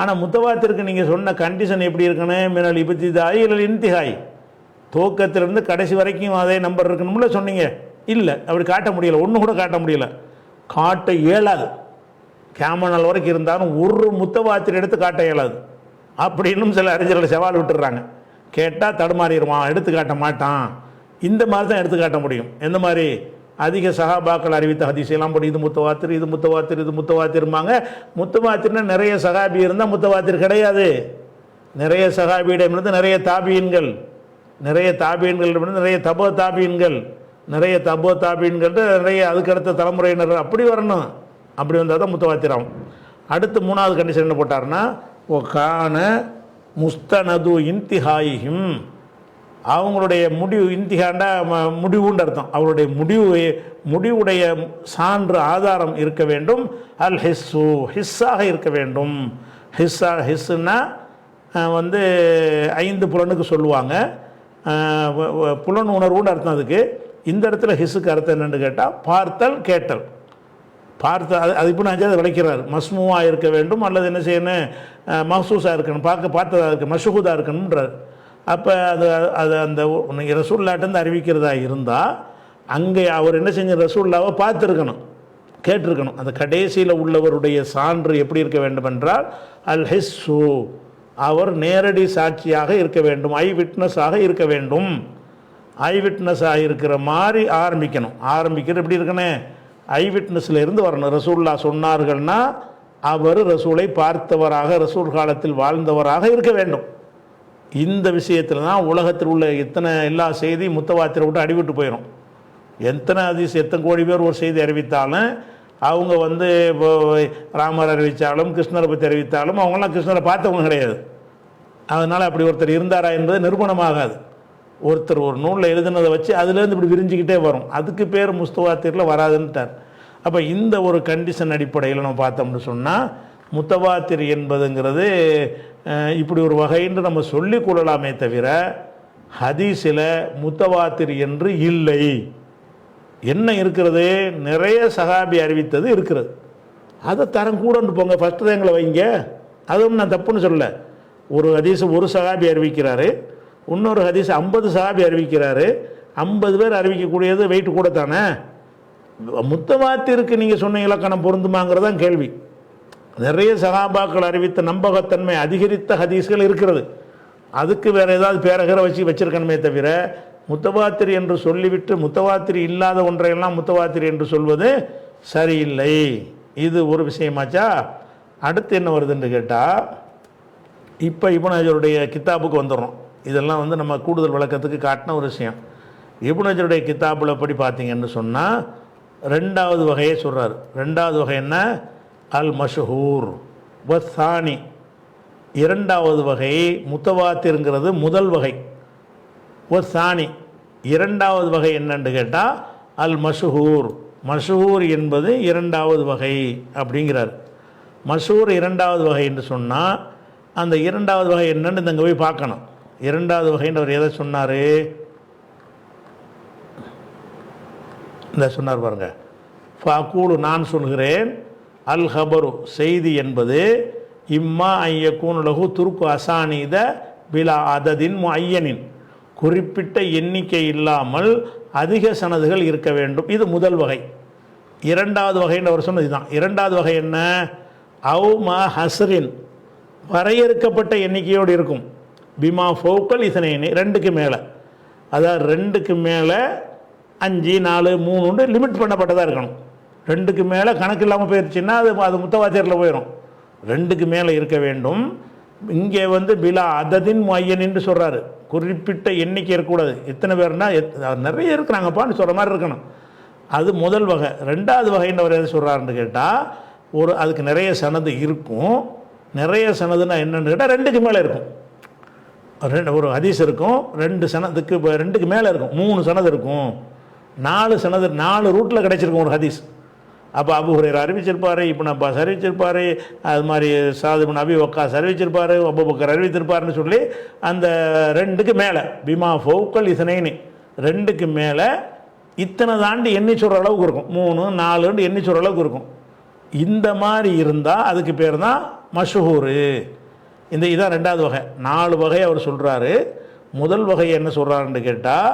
B: ஆனால் முத்தவாத்திற்கு நீங்கள் சொன்ன கண்டிஷன் எப்படி இருக்கணும்? மினல் இபுத்திதாயி இலல் இன்திஹாய், துவக்கத்திலிருந்து கடைசி வரைக்கும் அதே நம்பர் இருக்கணும்ல சொன்னீங்க. இல்லை, அப்படி காட்ட முடியலை. ஒன்று கூட காட்ட முடியலை, காட்ட இயலாது. கேமனால் வரைக்கும் இருந்தாலும் ஒரு முத்தவாத்திர எடுத்து காட்ட இயலாது அப்படின்னு சில அறிஞர்கள் சவால் விட்டுறாங்க. கேட்டால் தடுமாறிடுவான், எடுத்து காட்ட மாட்டான். இந்த மாதிரி தான் எடுத்து காட்ட முடியும். எந்த மாதிரி? அதிக சஹாபாக்கள் அறிவித்த ஹதீஸெல்லாம் படி இது முத்தவாத்திர், இது முத்தவாத்திர், இது முத்தவாத்திருமாங்க. முத்தவாத்திர்னா நிறைய சஹாபி இருந்தால் முத்தவாத்திர் கிடையாது. நிறைய சஹாபியிடமிருந்து நிறைய தாபியன்கள், நிறைய தாபியன்களிடமிருந்து நிறைய தபோ தாபியன்கள், நிறைய தபோ தாபியன்கள், நிறைய அதுக்கடுத்த தலைமுறையினர், அப்படி வரணும். அப்படி வந்தால் தான் முத்தவாத்திரம். அடுத்து 3வது கண்டிஷன் என்ன போட்டார்னா, ஓ கான முஸ்தனது இன்திஹாயிஹிம், அவங்களுடைய முடிவு, இன்திஹாண்டா முடிவுன்னு அர்த்தம். அவருடைய முடிவுடைய சான்று ஆதாரம் இருக்க வேண்டும். அல் ஹிஸ்ஸு, ஹிஸ்ஸாக இருக்க வேண்டும். ஹிஸ்ஸுன்னா 5 புலனுக்கு சொல்லுவாங்க. புலன் உணர்வுன்னு அர்த்தம் அதுக்கு. இந்த இடத்துல ஹிஸ்ஸுக்கு அர்த்தம் என்னென்னு கேட்டால், பார்த்தல், கேட்டல். அது இப்போ நான் அதை விளைக்கிறார். மஸ்மூவாக இருக்க வேண்டும், அல்லது என்ன செய்யணும், மஹ்சூஸாக இருக்கணும், பார்த்ததாக இருக்கணும், மஷூதாக இருக்கணுன்றார். அப்போ அது அந்த நீங்கள் ரசூல்லாட்டேருந்து அறிவிக்கிறதா இருந்தால், அங்கே அவர் என்ன செஞ்ச, ரசூல்லாவை பார்த்துருக்கணும், கேட்டிருக்கணும். அந்த கடைசியில் உள்ளவருடைய சான்று எப்படி இருக்க வேண்டும் என்றால், அல் ஹிஸ்ஸு, அவர் நேரடி சாட்சியாக இருக்க வேண்டும், ஐ விட்னஸாக இருக்க வேண்டும். ஐ விட்னஸாக இருக்கிற மாதிரி ஆரம்பிக்கிறது எப்படி இருக்கணும்? ஐ விட்னஸில் இருந்து வரணும். ரசூல்லா சொன்னார்கள்னா அவர் ரசூலை பார்த்தவராக, ரசூல் காலத்தில் வாழ்ந்தவராக இருக்க வேண்டும். இந்த விஷயத்தில் தான் உலகத்தில் உள்ள எல்லா செய்தி முத்தவாத்திரை விட்டு அடிவிட்டு போயிடும். எத்தனை கோடி பேர் ஒரு செய்தி அறிவித்தாலும் அவங்க வந்து இப்போ ராமர் அறிவித்தாலும் கிருஷ்ணரை பற்றி அறிவித்தாலும் அவங்களாம் கிருஷ்ணரை பார்த்தவங்க கிடையாது. அதனால் அப்படி ஒருத்தர் இருந்தாரா என்பது நிரூபணமாகாது. ஒருத்தர் ஒரு நூலில் எழுதுனதை வச்சு அதுலேருந்து இப்படி விரிஞ்சிக்கிட்டே வரும். அதுக்கு பேர் முஸ்தவாத்திரில் வராதுன்ட்டார். அப்போ இந்த ஒரு கண்டிஷன் அடிப்படையில் நம்ம பார்த்தோம்னு சொன்னால் முத்தவாத்திர் என்பதுங்கிறது இப்படி ஒரு வகைன்னு நம்ம சொல்லிக் கொள்ளலாமே தவிர ஹதீஸில் முத்தவாத்திர் என்று இல்லை. என்ன இருக்கிறது? நிறைய சஹாபி அறிவித்தது இருக்கிறது. அதை தரம் கூடன்னு போங்க, ஃபஸ்ட்டு தான் எங்களை வைங்க. அதுவும் நான் தப்புன்னு சொல்லலை. ஒரு ஹதீஸ் ஒரு சஹாபி அறிவிக்கிறாரு, இன்னொரு ஹதீஸ் 50 சஹாபி அறிவிக்கிறாரு. 50 பேர் அறிவிக்கக்கூடியது வெயிட் கூட தானே. முத்தவாத்திற்கு நீங்கள் சொன்ன இலக்கணம் பொருந்துமாங்கிறதான் கேள்வி. நிறைய சஹாபாக்கள் அறிவித்த நம்பகத்தன்மை அதிகரித்த ஹதீஸ்கள் இருக்கிறது. அதுக்கு வேறு ஏதாவது பேரகரை வச்சிருக்கணுமே தவிர முத்தவாத்திர் என்று சொல்லிவிட்டு முத்தவாத்திரி இல்லாத ஒன்றையெல்லாம் முத்தவாத்திரி என்று சொல்வது சரியில்லை. இது ஒரு விஷயமாச்சா. அடுத்து என்ன வருதுன்னு கேட்டால், இப்போ இப்னு ஹஜருடைய கித்தாபுக்கு வந்துடுறோம். இதெல்லாம் வந்து நம்ம கூடுதல் விளக்கத்துக்கு காட்டின ஒரு விஷயம். இப்னு ஹஜருடைய கித்தாபில் படி பார்த்தீங்கன்னு சொன்னால் 2வது வகையை சொல்கிறார். 2வது வகை என்ன? அல் மஷ்ஹூர் வசானி. 2வது வகை முத்தவாத்திருங்கிறது முதல் வகை. வசானி 2வது வகை என்னன்னு கேட்டால் அல் மஷ்ஹூர். மஷ்ஹூர் என்பது 2வது வகை அப்படிங்கிறார். மஷ்ஹூர் 2வது வகை என்று சொன்னால் அந்த 2வது வகை என்னன்னு இங்கே போய் பார்க்கணும். 2வது வகைன்னு அவர் எதை சொன்னார்? இந்த சொன்னார் பாருங்க, ஃபாக்கூலு நான் சொல்கிறேன், அல் ஹபரு செய்தி என்பது இம்மா ஐயக்கூன் லகு துருக்கு அசானித பிலா அததின் ஐயனின் குறிப்பிட்ட எண்ணிக்கை இல்லாமல் அதிக சனதுகள் இருக்க வேண்டும். இது முதல் வகை. 2வது வகைன்னு அவர் சொன்னது தான். 2வது வகை என்ன? அவு மா ஹஸ்ரின் வரையறுக்கப்பட்ட எண்ணிக்கையோடு இருக்கும். பிமா ஃபோக்கல் இசனைனி 2க்கு மேலே, அதாவது 2க்கு மேலே 5 4 3 லிமிட் பண்ணப்பட்டதாக இருக்கணும். 2க்கு மேலே கணக்கு இல்லாமல் போயிடுச்சுன்னா அது முத்தவாத்திரில் போயிடும். 2க்கு மேலே இருக்க வேண்டும். இங்கே வந்து பிலா அததின் மையனின்னு சொல்கிறாரு. குறிப்பிட்ட எண்ணிக்கை இருக்கக்கூடாது. எத்தனை பேர்னா நிறைய இருக்கிறாங்கப்பான்னு சொல்கிற மாதிரி இருக்கணும். அது முதல் வகை. 2வது வகைன்னு அவர் எதை சொல்கிறாருன்னு கேட்டால் அதுக்கு நிறைய சனது இருக்கும். நிறைய சனதுன்னா என்னென்னு கேட்டால் 2க்கு மேலே இருக்கும். ஒரு ஹதீஸ் இருக்கும், 2 சனதுக்கு 2க்கு மேலே இருக்கும். 3 சனது இருக்கும், 4 சனது 4 ரூட்டில் கிடைச்சிருக்கும் ஒரு ஹதீஸ். அப்போ அபு ஹுரைரா அறிவிச்சிருப்பார், இப்னு அப்பாஸ் அறிவிச்சிருப்பார், அது மாதிரி சாத் இப்னு அபி வக்காஸ் அறிவிச்சிருப்பார், அபூபக்கர் அறிவித்திருப்பார்னு சொல்லி அந்த 2க்கு மேலே பிமா ஃபௌக்கல் இசனைனி 2க்கு மேலே இத்தனை தாண்டி எண்ணி சொல்கிற அளவுக்கு இருக்கும். 3 4 எண்ணி சொல்கிற அளவுக்கு இருக்கும். இந்த மாதிரி இருந்தால் அதுக்கு பேர் தான் மஷ்ஹூரு. இதான் 2வது வகை. 4 வகை அவர் சொல்கிறாரு. முதல் வகை என்ன சொல்கிறாருன்னு கேட்டால்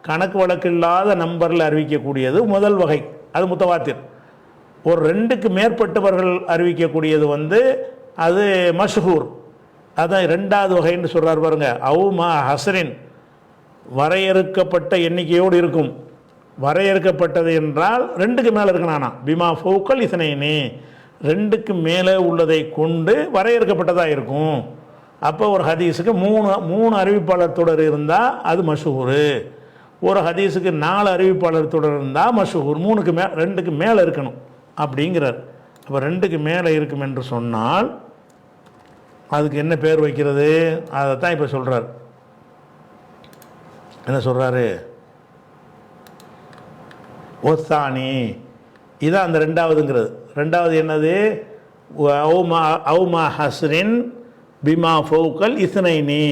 B: கணக்கு வழக்கு இல்லாத நம்பரில் அறிவிக்கக்கூடியது முதல் வகை, அது முத்தவாத்திர். ஒரு 2க்கு மேற்பட்டவர்கள் அறிவிக்கக்கூடியது வந்து அது மஷ்ஹூர். அதான் 2வது வகைன்னு சொல்கிறார் பாருங்க. அவு மா ஹஸ்ரின் வரையறுக்கப்பட்ட எண்ணிக்கையோடு இருக்கும். வரையறுக்கப்பட்டது என்றால் 2க்கு மேலே இருக்கணானா பிமா ஃபௌக்கல் இசனைனி 2க்கு மேலே உள்ளதை கொண்டு வரையறுக்கப்பட்டதாக இருக்கும். அப்போ ஒரு ஹதீஸுக்கு 3 அறிவிப்பாளர் தொடர் இருந்தால் அது மஷ்ஹூரு. ஒரு ஹதீஸுக்கு 4 அறிவிப்பாளர் தொடர் இருந்தால் மஷ்ஹூர். 2க்கு மேலே இருக்கணும் அப்படிங்கிறார். அப்போ 2க்கு மேலே இருக்கும் என்று சொன்னால் அதுக்கு என்ன பேர் வைக்கிறது? அதை தான் இப்போ சொல்கிறார். என்ன சொல்கிறாரு? ஒத்தானி. இதான் அந்த 2வதுங்கிறது. 2வது என்னது? அவுமா ஹஸ்ரின் பிமா ஃபௌக்கல் இஸ்னைனி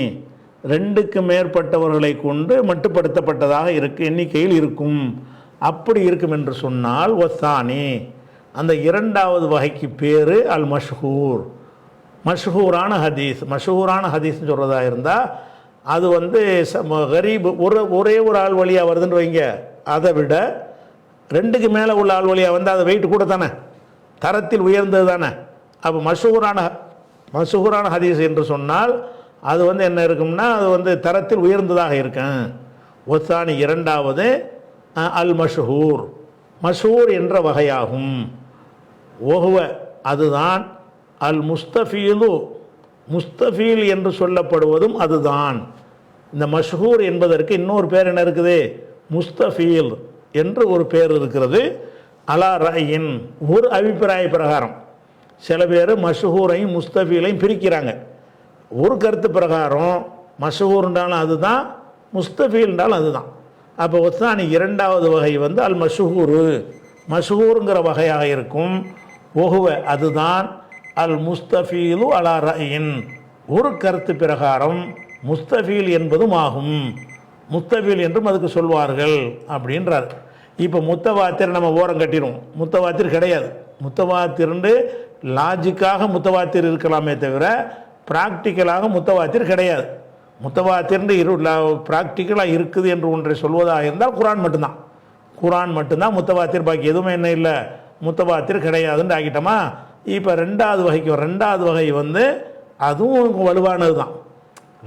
B: 2க்கு மேற்பட்டவர்களை கொண்டு மட்டுப்படுத்தப்பட்டதாக எண்ணிக்கையில் இருக்கும். அப்படி இருக்கும் என்று சொன்னால் ஒத்தானி. அந்த 2வது வகைக்கு பேர் அல் மஷ்ஹூர். மஷ்ஹூரான ஹதீஸ். மஷ்ஹூரான ஹதீஸ்ன்னு சொல்கிறதா இருந்தால் அது வந்து கரீப் ஒரே ஒரு ஆள் வழியாக வருதுன்னு வைங்க. அதை விட 2க்கு மேலே உள்ள ஆள் வழியாக வந்து அது வெயிட் கூட தானே, தரத்தில் உயர்ந்தது தானே. அப்போ மஷ்ஹூரான ஹதீஸ் என்று சொன்னால் அது வந்து என்ன இருக்கும்னா அது வந்து தரத்தில் உயர்ந்ததாக இருக்கும். ஒத்தானி 2வது அல் மஷ்ஹூர். மஷ்ஹூர் என்ற வகையாகும். ஓஹுவ அதுதான் அல் முஸ்தஃபீலு. முஸ்தஃபீல் என்று சொல்லப்படுவதும் அதுதான். இந்த மஷ்ஹூர் என்பதற்கு இன்னொரு பேர் என்ன இருக்குது? முஸ்தஃபீல் என்று ஒரு பேர் இருக்கிறது. அலா ரயின் ஒரு அபிப்பிராய பிரகாரம். சில பேர் மஷ்ஹூரையும் முஸ்தஃபீலையும் பிரிக்கிறாங்க. ஒரு கருத்து பிரகாரம் மஷ்ஹூர்ன்றாலும் அதுதான், முஸ்தஃபீல்ன்றாலும் அதுதான். அப்போ ஒத்தானி இரண்டாவது வகை வந்து அல் மஷ்ஹூரு, மஷ்ஹூருங்கிற வகையாக இருக்கும். ஒஹுவ அதுதான் அல் முஸ்தஃபீலு அலா ரயின் ஒரு கருத்து பிரகாரம் முஸ்தஃபீல் என்பதும் ஆகும். முஸ்தஃபீல் என்றும் அதுக்கு சொல்வார்கள் அப்படின்றார். இப்போ முத்தவாத்திர் நம்ம ஓரம் கட்டிடுவோம், முத்தவாத்திர் கிடையாது. முத்தவாத்திர்ண்டு லாஜிக்காக முத்தவாத்திர் இருக்கலாமே தவிர ப்ராக்டிக்கலாக முத்தவாத்திர் கிடையாது. முத்தவாத்திர்ண்டு ப்ராக்டிக்கலாக இருக்குது என்று ஒன்றை சொல்வதாக இருந்தால் குரான் மட்டும்தான். குரான் மட்டும்தான் முத்தவாத்திர், பாக்கி எதுவுமே என்ன இல்லை, முத்தவாத்திர் கிடையாதுன்னு ஆகிட்டோமா. இப்போ ரெண்டாவது வகை வந்து அதுவும் வலுவானது தான்.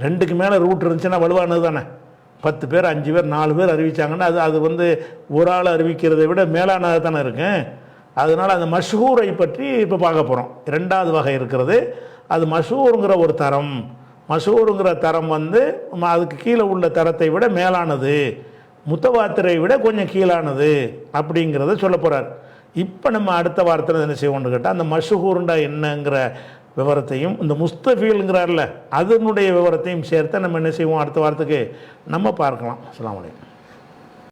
B: ரெண்டுக்கு மேலே ரூட் இருந்துச்சுன்னா வலுவானது தானே. 10 பேர் 5 பேர் 4 பேர் அறிவித்தாங்கன்னா அது வந்து ஒரு ஆள் அறிவிக்கிறதை விட மேலானதாக தானே இருக்கு. அதனால் அந்த மஷ்ஹூரை பற்றி இப்போ பார்க்க போகிறோம். ரெண்டாவது வகை இருக்கிறது, அது மஷ்ஹூருங்கிற ஒரு தரம். மஷ்ஹூருங்கிற தரம் வந்து அதுக்கு கீழே உள்ள தரத்தை விட மேலானது, முத்தவாத்திரை விட கொஞ்சம் கீழானது அப்படிங்கிறத சொல்ல போகிறார். இப்போ நம்ம அடுத்த வாரத்தில் என்ன செய்வோம்னு கேட்டால் அந்த மஷ்ஹூருண்டா என்னங்கிற விவரத்தையும் இந்த முஸ்தஃபீல்ங்கிறார்ல அதனுடைய விவரத்தையும் சேர்த்து நம்ம என்ன செய்வோம் அடுத்த வாரத்துக்கு நம்ம பார்க்கலாம். அஸ்ஸலாமு அலைக்கும்.